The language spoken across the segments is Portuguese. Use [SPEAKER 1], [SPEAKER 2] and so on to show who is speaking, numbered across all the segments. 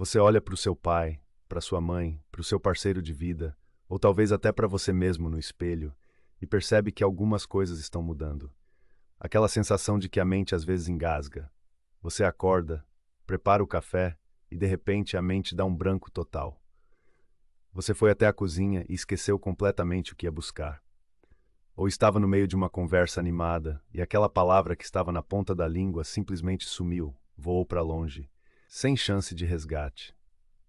[SPEAKER 1] Você olha para o seu pai, para sua mãe, para o seu parceiro de vida, ou talvez até para você mesmo no espelho, e percebe que algumas coisas estão mudando. Aquela sensação de que a mente às vezes engasga. Você acorda, prepara o café e de repente a mente dá um branco total. Você foi até a cozinha e esqueceu completamente o que ia buscar. Ou estava no meio de uma conversa animada e aquela palavra que estava na ponta da língua simplesmente sumiu, voou para longe, sem chance de resgate.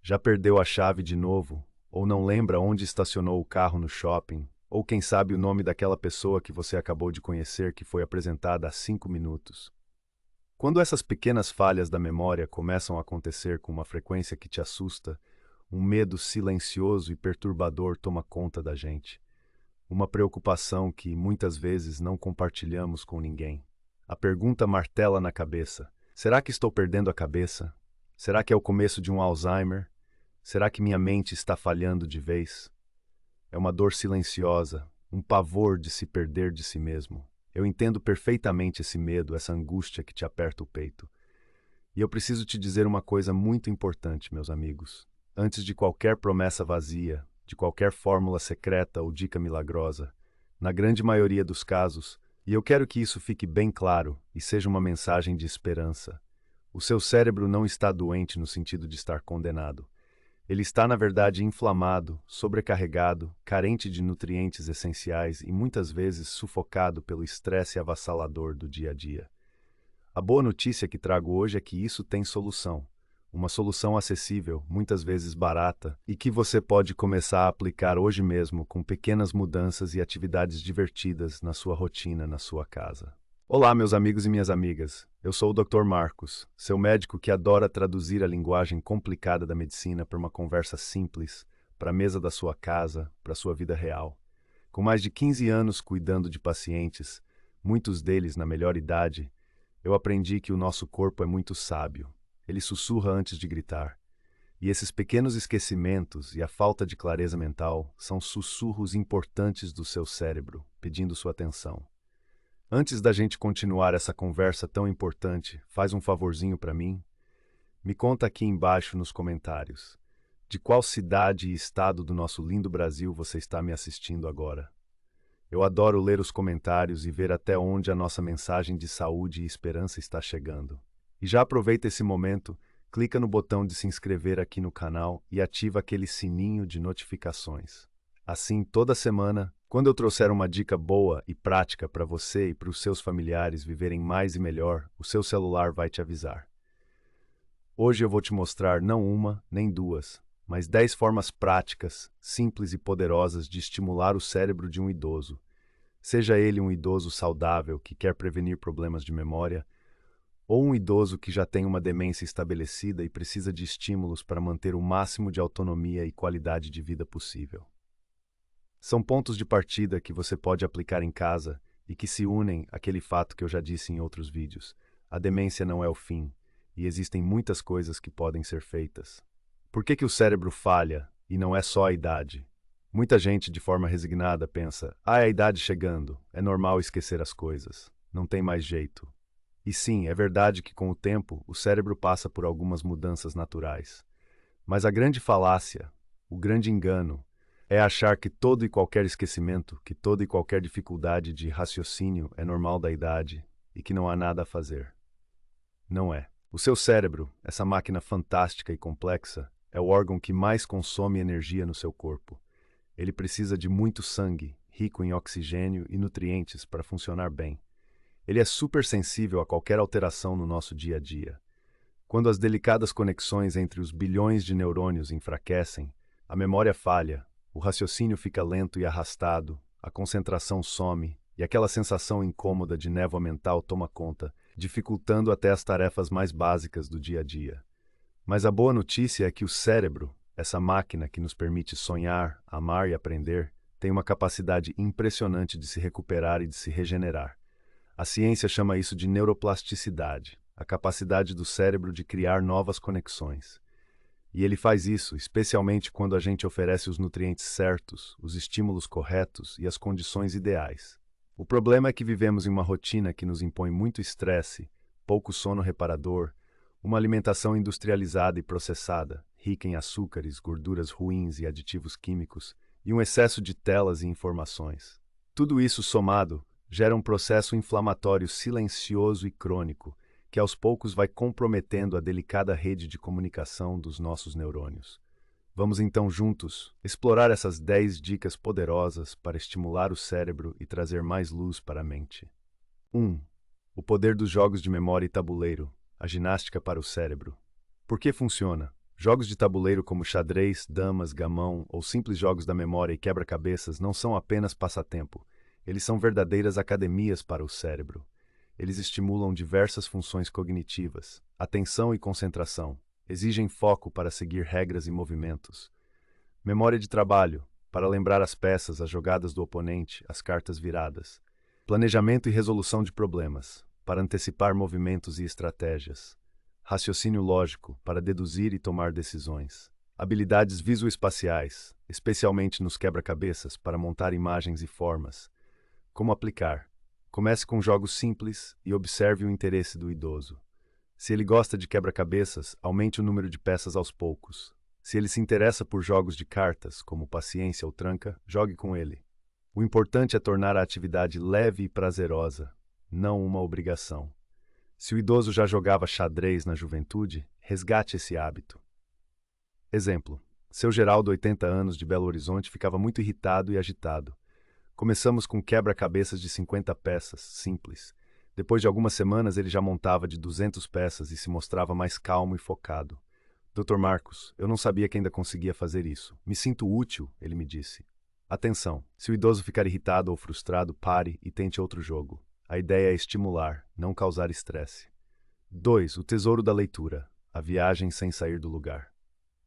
[SPEAKER 1] Já perdeu a chave de novo, ou não lembra onde estacionou o carro no shopping, ou quem sabe o nome daquela pessoa que você acabou de conhecer que foi apresentada há 5 minutos. Quando essas pequenas falhas da memória começam a acontecer com uma frequência que te assusta, um medo silencioso e perturbador toma conta da gente. Uma preocupação que muitas vezes não compartilhamos com ninguém. A pergunta martela na cabeça: será que estou perdendo a cabeça? Será que é o começo de um Alzheimer? Será que minha mente está falhando de vez? É uma dor silenciosa, um pavor de se perder de si mesmo. Eu entendo perfeitamente esse medo, essa angústia que te aperta o peito. E eu preciso te dizer uma coisa muito importante, meus amigos. Antes de qualquer promessa vazia, de qualquer fórmula secreta ou dica milagrosa, na grande maioria dos casos, e eu quero que isso fique bem claro e seja uma mensagem de esperança, o seu cérebro não está doente no sentido de estar condenado. Ele está, na verdade, inflamado, sobrecarregado, carente de nutrientes essenciais e muitas vezes sufocado pelo estresse avassalador do dia a dia. A boa notícia que trago hoje é que isso tem solução. Uma solução acessível, muitas vezes barata, e que você pode começar a aplicar hoje mesmo com pequenas mudanças e atividades divertidas na sua rotina, na sua casa. Olá, meus amigos e minhas amigas. Eu sou o Dr. Marcos, seu médico que adora traduzir a linguagem complicada da medicina para uma conversa simples, para a mesa da sua casa, para a sua vida real. Com mais de 15 anos cuidando de pacientes, muitos deles na melhor idade, eu aprendi que o nosso corpo é muito sábio. Ele sussurra antes de gritar. E esses pequenos esquecimentos e a falta de clareza mental são sussurros importantes do seu cérebro, pedindo sua atenção. Antes da gente continuar essa conversa tão importante, faz um favorzinho para mim? Me conta aqui embaixo nos comentários. De qual cidade e estado do nosso lindo Brasil você está me assistindo agora? Eu adoro ler os comentários e ver até onde a nossa mensagem de saúde e esperança está chegando. E já aproveita esse momento, clica no botão de se inscrever aqui no canal e ativa aquele sininho de notificações. Assim, toda semana, quando eu trouxer uma dica boa e prática para você e para os seus familiares viverem mais e melhor, o seu celular vai te avisar. Hoje eu vou te mostrar não uma, nem duas, mas 10 formas práticas, simples e poderosas de estimular o cérebro de um idoso. Seja ele um idoso saudável que quer prevenir problemas de memória, ou um idoso que já tem uma demência estabelecida e precisa de estímulos para manter o máximo de autonomia e qualidade de vida possível. São pontos de partida que você pode aplicar em casa e que se unem àquele fato que eu já disse em outros vídeos. A demência não é o fim, e existem muitas coisas que podem ser feitas. Por que o cérebro falha, e não é só a idade? Muita gente, de forma resignada, pensa: é a idade chegando, é normal esquecer as coisas, não tem mais jeito. E sim, é verdade que com o tempo o cérebro passa por algumas mudanças naturais. Mas a grande falácia, o grande engano, é achar que todo e qualquer esquecimento, que toda e qualquer dificuldade de raciocínio é normal da idade e que não há nada a fazer. Não é. O seu cérebro, essa máquina fantástica e complexa, é o órgão que mais consome energia no seu corpo. Ele precisa de muito sangue, rico em oxigênio e nutrientes para funcionar bem. Ele é super sensível a qualquer alteração no nosso dia a dia. Quando as delicadas conexões entre os bilhões de neurônios enfraquecem, a memória falha, o raciocínio fica lento e arrastado, a concentração some e aquela sensação incômoda de névoa mental toma conta, dificultando até as tarefas mais básicas do dia a dia. Mas a boa notícia é que o cérebro, essa máquina que nos permite sonhar, amar e aprender, tem uma capacidade impressionante de se recuperar e de se regenerar. A ciência chama isso de neuroplasticidade, a capacidade do cérebro de criar novas conexões. E ele faz isso, especialmente quando a gente oferece os nutrientes certos, os estímulos corretos e as condições ideais. O problema é que vivemos em uma rotina que nos impõe muito estresse, pouco sono reparador, Uma alimentação industrializada e processada, rica em açúcares, gorduras ruins e aditivos químicos, e um excesso de telas e informações. Tudo isso somado gera um processo inflamatório silencioso e crônico, que aos poucos vai comprometendo a delicada rede de comunicação dos nossos neurônios. Vamos então juntos explorar essas 10 dicas poderosas para estimular o cérebro e trazer mais luz para a mente. 1. O poder dos jogos de memória e tabuleiro, a ginástica para o cérebro. Por que funciona? Jogos de tabuleiro como xadrez, damas, gamão ou simples jogos da memória e quebra-cabeças não são apenas passatempo, eles são verdadeiras academias para o cérebro. Eles estimulam diversas funções cognitivas, atenção e concentração, exigem foco para seguir regras e movimentos. Memória de trabalho, para lembrar as peças, as jogadas do oponente, as cartas viradas. Planejamento e resolução de problemas, para antecipar movimentos e estratégias. Raciocínio lógico, para deduzir e tomar decisões. Habilidades visoespaciais, especialmente nos quebra-cabeças, para montar imagens e formas. Como aplicar? Comece com jogos simples e observe o interesse do idoso. Se ele gosta de quebra-cabeças, aumente o número de peças aos poucos. Se ele se interessa por jogos de cartas, como paciência ou tranca, jogue com ele. O importante é tornar a atividade leve e prazerosa, não uma obrigação. Se o idoso já jogava xadrez na juventude, resgate esse hábito. Exemplo: seu Geraldo, 80 anos, de Belo Horizonte, ficava muito irritado e agitado. Começamos com quebra-cabeças de 50 peças, simples. Depois de algumas semanas, ele já montava de 200 peças e se mostrava mais calmo e focado. Dr. Marcos, eu não sabia que ainda conseguia fazer isso. Me sinto útil, ele me disse. Atenção, se o idoso ficar irritado ou frustrado, pare e tente outro jogo. A ideia é estimular, não causar estresse. 2. O tesouro da leitura, a viagem sem sair do lugar.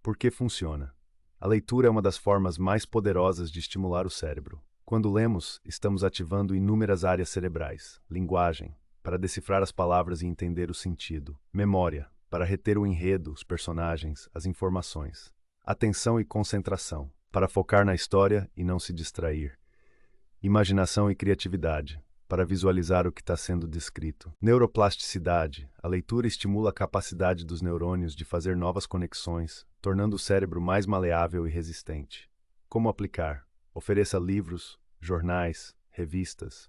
[SPEAKER 1] Por que funciona? A leitura é uma das formas mais poderosas de estimular o cérebro. Quando lemos, estamos ativando inúmeras áreas cerebrais. Linguagem, para decifrar as palavras e entender o sentido. Memória, para reter o enredo, os personagens, as informações. Atenção e concentração, para focar na história e não se distrair. Imaginação e criatividade, para visualizar o que está sendo descrito. Neuroplasticidade, a leitura estimula a capacidade dos neurônios de fazer novas conexões, tornando o cérebro mais maleável e resistente. Como aplicar? Ofereça livros, jornais, revistas.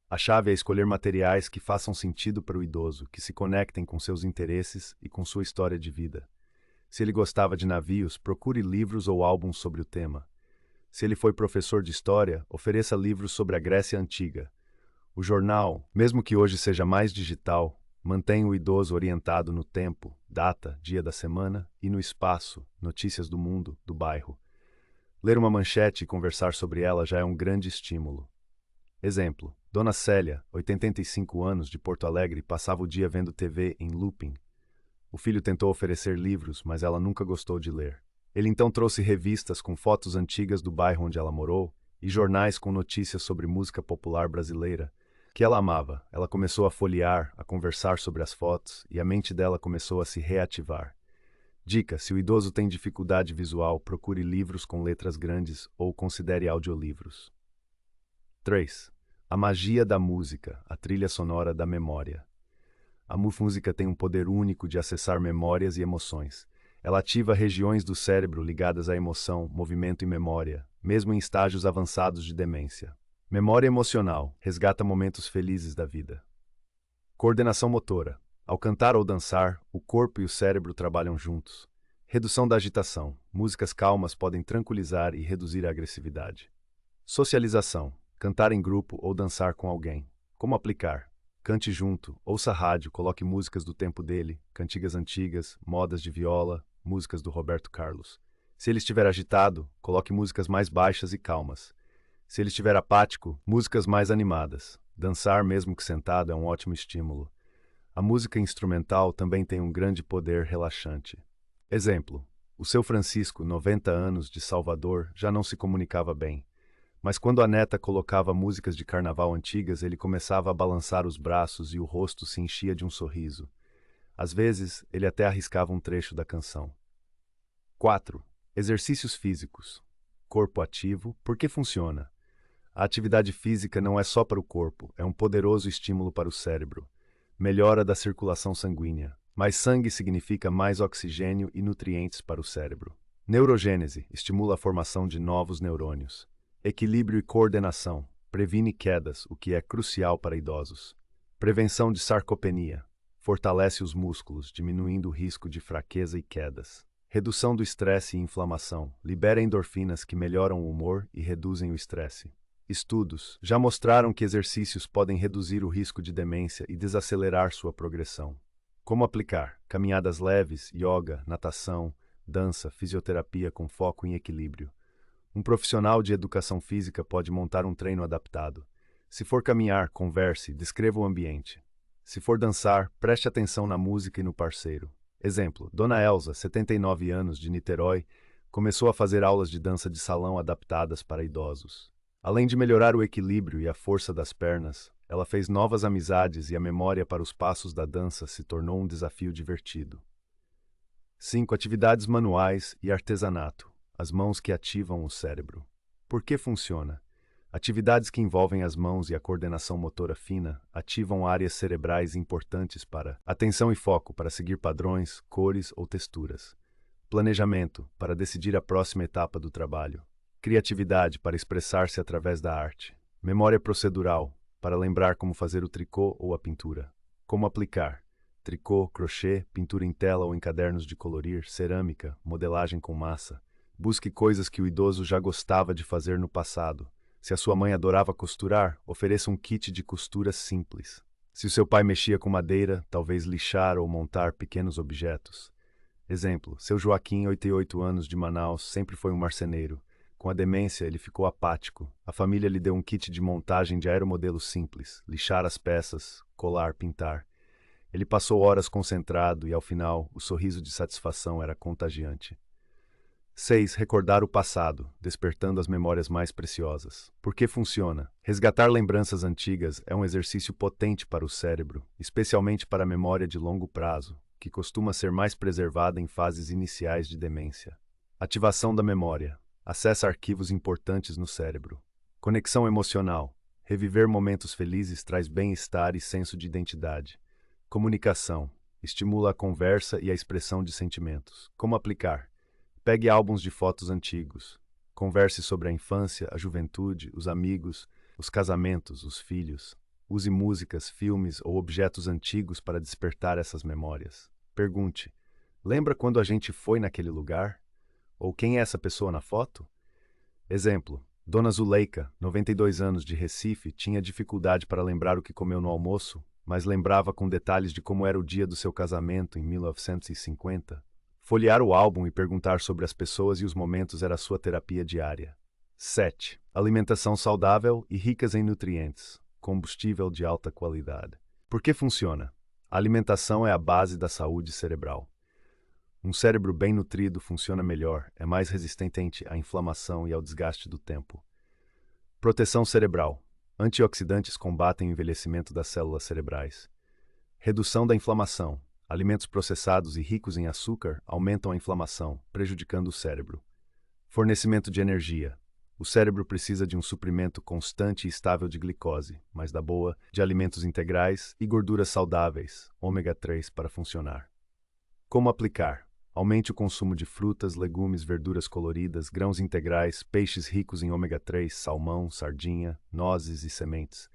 [SPEAKER 1] A chave é escolher materiais que façam sentido para o idoso, que se conectem com seus interesses e com sua história de vida. Se ele gostava de navios, procure livros ou álbuns sobre o tema. Se ele foi professor de história, ofereça livros sobre a Grécia Antiga. O jornal, mesmo que hoje seja mais digital, mantém o idoso orientado no tempo, data, dia da semana e no espaço, notícias do mundo, do bairro. Ler uma manchete e conversar sobre ela já é um grande estímulo. Exemplo: Dona Célia, 85 anos, de Porto Alegre, passava o dia vendo TV em looping. O filho tentou oferecer livros, mas ela nunca gostou de ler. Ele então trouxe revistas com fotos antigas do bairro onde ela morou e jornais com notícias sobre música popular brasileira, que ela amava. Ela começou a folhear, a conversar sobre as fotos e a mente dela começou a se reativar. Dica: se o idoso tem dificuldade visual, procure livros com letras grandes ou considere audiolivros. 3. A magia da música, a trilha sonora da memória. A música tem um poder único de acessar memórias e emoções. Ela ativa regiões do cérebro ligadas à emoção, movimento e memória, mesmo em estágios avançados de demência. Memória emocional resgata momentos felizes da vida. Coordenação motora. Ao cantar ou dançar, o corpo e o cérebro trabalham juntos. Redução da agitação. Músicas calmas podem tranquilizar e reduzir a agressividade. Socialização. Cantar em grupo ou dançar com alguém. Como aplicar? Cante junto, ouça rádio, coloque músicas do tempo dele, cantigas antigas, modas de viola, músicas do Roberto Carlos. Se ele estiver agitado, coloque músicas mais baixas e calmas. Se ele estiver apático, músicas mais animadas. Dançar, mesmo que sentado, é um ótimo estímulo. A música instrumental também tem um grande poder relaxante. Exemplo: o seu Francisco, 90 anos, de Salvador, já não se comunicava bem. Mas quando a neta colocava músicas de carnaval antigas, ele começava a balançar os braços e o rosto se enchia de um sorriso. Às vezes, ele até arriscava um trecho da canção. 4. Exercícios físicos. Corpo ativo. Por que funciona? A atividade física não é só para o corpo, é um poderoso estímulo para o cérebro. Melhora da circulação sanguínea, Mais sangue significa mais oxigênio e nutrientes para o cérebro. Neurogênese estimula a formação de novos neurônios. Equilíbrio e coordenação previne quedas, o que é crucial para idosos. Prevenção de sarcopenia fortalece os músculos, diminuindo o risco de fraqueza e quedas. Redução do estresse e inflamação libera endorfinas que melhoram o humor e reduzem o estresse. Estudos já mostraram que exercícios podem reduzir o risco de demência e desacelerar sua progressão. Como aplicar? Caminhadas leves, yoga, natação, dança, fisioterapia com foco em equilíbrio. Um profissional de educação física pode montar um treino adaptado. Se for caminhar, converse, descreva o ambiente. Se for dançar, preste atenção na música e no parceiro. Exemplo, Dona Elza, 79 anos, de Niterói, começou a fazer aulas de dança de salão adaptadas para idosos. Além de melhorar o equilíbrio e a força das pernas, ela fez novas amizades e a memória para os passos da dança se tornou um desafio divertido. 5. Atividades manuais e artesanato. As mãos que ativam o cérebro. Por que funciona? Atividades que envolvem as mãos e a coordenação motora fina ativam áreas cerebrais importantes para atenção e foco para seguir padrões, cores ou texturas. Planejamento para decidir a próxima etapa do trabalho. Criatividade para expressar-se através da arte. Memória procedural para lembrar como fazer o tricô ou a pintura. Como aplicar? Tricô, crochê, pintura em tela ou em cadernos de colorir, cerâmica, modelagem com massa. Busque coisas que o idoso já gostava de fazer no passado. Se a sua mãe adorava costurar, ofereça um kit de costura simples. Se o seu pai mexia com madeira, talvez lixar ou montar pequenos objetos. Exemplo, seu Joaquim, 88 anos, de Manaus, sempre foi um marceneiro. Com a demência, ele ficou apático. A família lhe deu um kit de montagem de aeromodelo simples, lixar as peças, colar, pintar. Ele passou horas concentrado e, ao final, o sorriso de satisfação era contagiante. 6. Recordar o passado, despertando as memórias mais preciosas. Por que funciona? Resgatar lembranças antigas é um exercício potente para o cérebro, especialmente para a memória de longo prazo, que costuma ser mais preservada em fases iniciais de demência. Ativação da memória. Acessa arquivos importantes no cérebro. Conexão emocional. Reviver momentos felizes traz bem-estar e senso de identidade. Comunicação. Estimula a conversa e a expressão de sentimentos. Como aplicar? Pegue álbuns de fotos antigos. Converse sobre a infância, a juventude, os amigos, os casamentos, os filhos. Use músicas, filmes ou objetos antigos para despertar essas memórias. Pergunte: lembra quando a gente foi naquele lugar? Ou quem é essa pessoa na foto? Exemplo: Dona Zuleika, 92 anos, de Recife, tinha dificuldade para lembrar o que comeu no almoço, mas lembrava com detalhes de como era o dia do seu casamento em 1950. Folhear o álbum e perguntar sobre as pessoas e os momentos era sua terapia diária. 7. Alimentação saudável e ricas em nutrientes. Combustível de alta qualidade. Por que funciona? A alimentação é a base da saúde cerebral. Um cérebro bem nutrido funciona melhor, é mais resistente à inflamação e ao desgaste do tempo. Proteção cerebral. Antioxidantes combatem o envelhecimento das células cerebrais. Redução da inflamação. Alimentos processados e ricos em açúcar aumentam a inflamação, prejudicando o cérebro. Fornecimento de energia. O cérebro precisa de um suprimento constante e estável de glicose, mas da boa, de alimentos integrais e gorduras saudáveis, ômega 3, para funcionar. Como aplicar? Aumente o consumo de frutas, legumes, verduras coloridas, grãos integrais, peixes ricos em ômega 3, salmão, sardinha, nozes e sementes.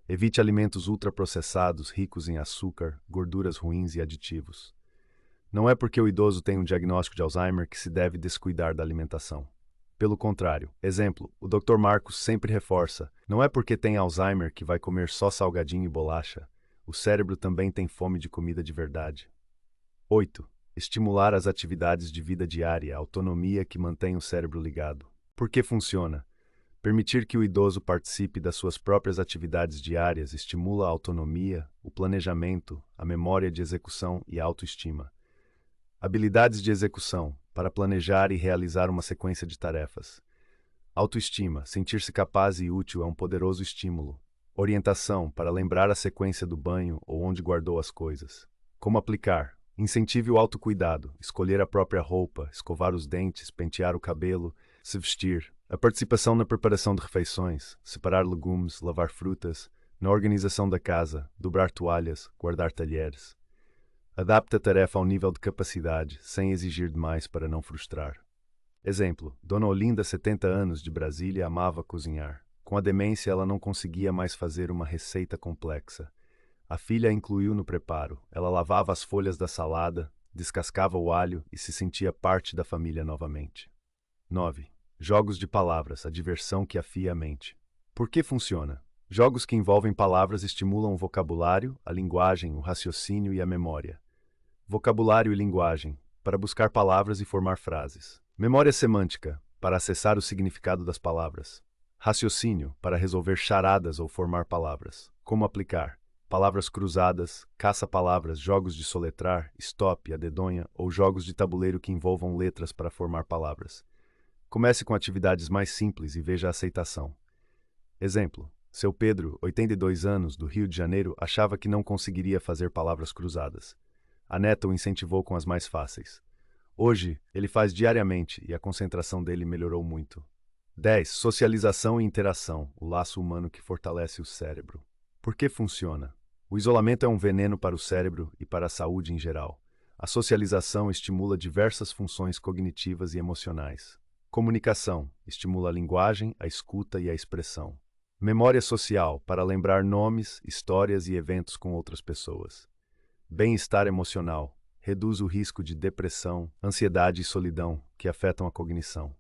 [SPEAKER 1] Evite alimentos ultraprocessados ricos em açúcar, gorduras ruins e aditivos. Não é porque o idoso tem um diagnóstico de Alzheimer que se deve descuidar da alimentação. Pelo contrário, exemplo, o Dr. Marcos sempre reforça, não é porque tem Alzheimer que vai comer só salgadinho e bolacha. O cérebro também tem fome de comida de verdade. 8. Estimular as atividades de vida diária, a autonomia que mantém o cérebro ligado. Por que funciona? Permitir que o idoso participe das suas próprias atividades diárias estimula a autonomia, o planejamento, a memória de execução e a autoestima. Habilidades de execução, para planejar e realizar uma sequência de tarefas. Autoestima, sentir-se capaz e útil é um poderoso estímulo. Orientação, para lembrar a sequência do banho ou onde guardou as coisas. Como aplicar? Incentive o autocuidado, escolher a própria roupa, escovar os dentes, pentear o cabelo, se vestir. A participação na preparação de refeições, separar legumes, lavar frutas, na organização da casa, dobrar toalhas, guardar talheres. Adapte a tarefa ao nível de capacidade, sem exigir demais para não frustrar. Exemplo: Dona Olinda, 70 anos, de Brasília, amava cozinhar. Com a demência, ela não conseguia mais fazer uma receita complexa. A filha a incluiu no preparo. Ela lavava as folhas da salada, descascava o alho e se sentia parte da família novamente. 9. Jogos de palavras, a diversão que afia a mente. Por que funciona? Jogos que envolvem palavras estimulam o vocabulário, a linguagem, o raciocínio e a memória. Vocabulário e linguagem, para buscar palavras e formar frases. Memória semântica, para acessar o significado das palavras. Raciocínio, para resolver charadas ou formar palavras. Como aplicar? Palavras cruzadas, caça-palavras, jogos de soletrar, stop, a dedonha ou jogos de tabuleiro que envolvam letras para formar palavras. Comece com atividades mais simples e veja a aceitação. Exemplo: seu Pedro, 82 anos, do Rio de Janeiro, achava que não conseguiria fazer palavras cruzadas. A neta o incentivou com as mais fáceis. Hoje, ele faz diariamente e a concentração dele melhorou muito. 10. Socialização e interação, o laço humano que fortalece o cérebro. Por que funciona? O isolamento é um veneno para o cérebro e para a saúde em geral. A socialização estimula diversas funções cognitivas e emocionais. Comunicação estimula a linguagem, a escuta e a expressão. Memória social, para lembrar nomes, histórias e eventos com outras pessoas. Bem-estar emocional, reduz o risco de depressão, ansiedade e solidão, que afetam a cognição.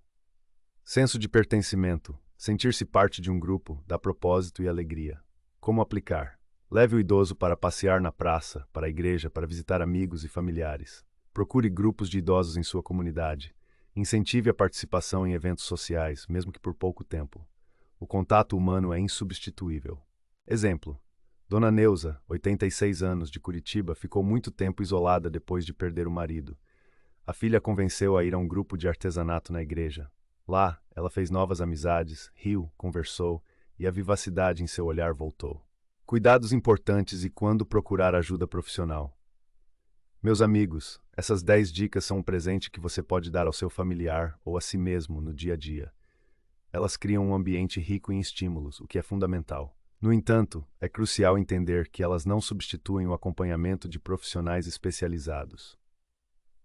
[SPEAKER 1] Senso de pertencimento, sentir-se parte de um grupo, dá propósito e alegria. Como aplicar? Leve o idoso para passear na praça, para a igreja, para visitar amigos e familiares. Procure grupos de idosos em sua comunidade. Incentive a participação em eventos sociais, mesmo que por pouco tempo. O contato humano é insubstituível. Exemplo: Dona Neuza, 86 anos, de Curitiba, ficou muito tempo isolada depois de perder o marido. A filha a convenceu a ir a um grupo de artesanato na igreja. Lá, ela fez novas amizades, riu, conversou e a vivacidade em seu olhar voltou. Cuidados importantes e quando procurar ajuda profissional. Meus amigos, essas 10 dicas são um presente que você pode dar ao seu familiar ou a si mesmo no dia a dia. Elas criam um ambiente rico em estímulos, o que é fundamental. No entanto, é crucial entender que elas não substituem o acompanhamento de profissionais especializados.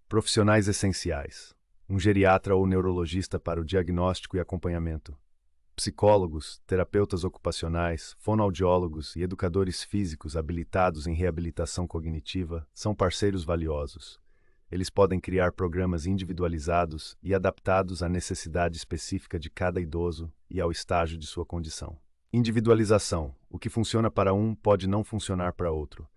[SPEAKER 1] Profissionais essenciais: um geriatra ou neurologista para o diagnóstico e acompanhamento. Psicólogos, terapeutas ocupacionais, fonoaudiólogos e educadores físicos habilitados em reabilitação cognitiva são parceiros valiosos. Eles podem criar programas individualizados e adaptados à necessidade específica de cada idoso e ao estágio de sua condição. Individualização: o que funciona para um pode não funcionar para outro.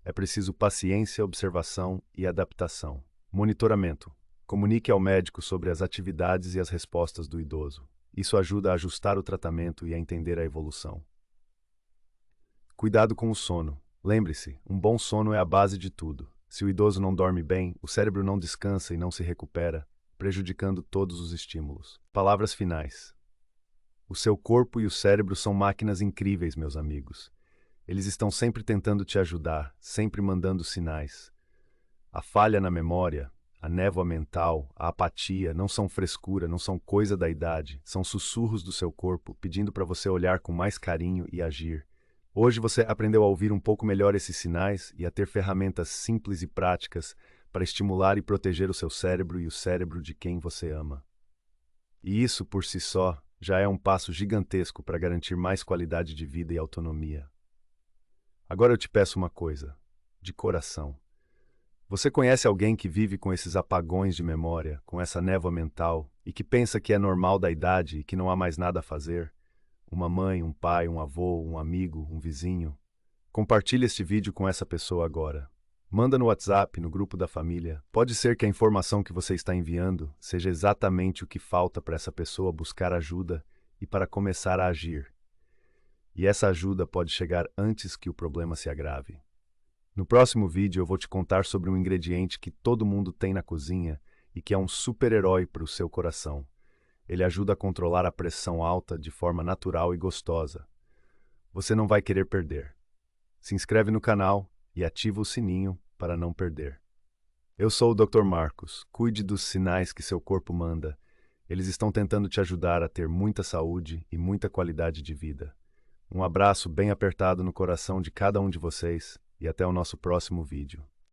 [SPEAKER 1] É preciso paciência, observação e adaptação. Monitoramento: comunique ao médico sobre as atividades e as respostas do idoso. Isso ajuda a ajustar o tratamento e a entender a evolução. Cuidado com o sono. Lembre-se, um bom sono é a base de tudo. Se o idoso não dorme bem, o cérebro não descansa e não se recupera, prejudicando todos os estímulos. Palavras finais. O seu corpo e o cérebro são máquinas incríveis, meus amigos. Eles estão sempre tentando te ajudar, sempre mandando sinais. A falha na memória, a névoa mental, a apatia não são frescura, não são coisa da idade, são sussurros do seu corpo pedindo para você olhar com mais carinho e agir. Hoje você aprendeu a ouvir um pouco melhor esses sinais e a ter ferramentas simples e práticas para estimular e proteger o seu cérebro e o cérebro de quem você ama. E isso, por si só, já é um passo gigantesco para garantir mais qualidade de vida e autonomia. Agora eu te peço uma coisa, de coração. Você conhece alguém que vive com esses apagões de memória, com essa névoa mental, e que pensa que é normal da idade e que não há mais nada a fazer? Uma mãe, um pai, um avô, um amigo, um vizinho? Compartilhe este vídeo com essa pessoa agora. Manda no WhatsApp, no grupo da família. Pode ser que a informação que você está enviando seja exatamente o que falta para essa pessoa buscar ajuda e para começar a agir. E essa ajuda pode chegar antes que o problema se agrave. No próximo vídeo eu vou te contar sobre um ingrediente que todo mundo tem na cozinha e que é um super-herói para o seu coração. Ele ajuda a controlar a pressão alta de forma natural e gostosa. Você não vai querer perder. Se inscreve no canal e ativa o sininho para não perder. Eu sou o Dr. Marcos. Cuide dos sinais que seu corpo manda. Eles estão tentando te ajudar a ter muita saúde e muita qualidade de vida. Um abraço bem apertado no coração de cada um de vocês e até o nosso próximo vídeo.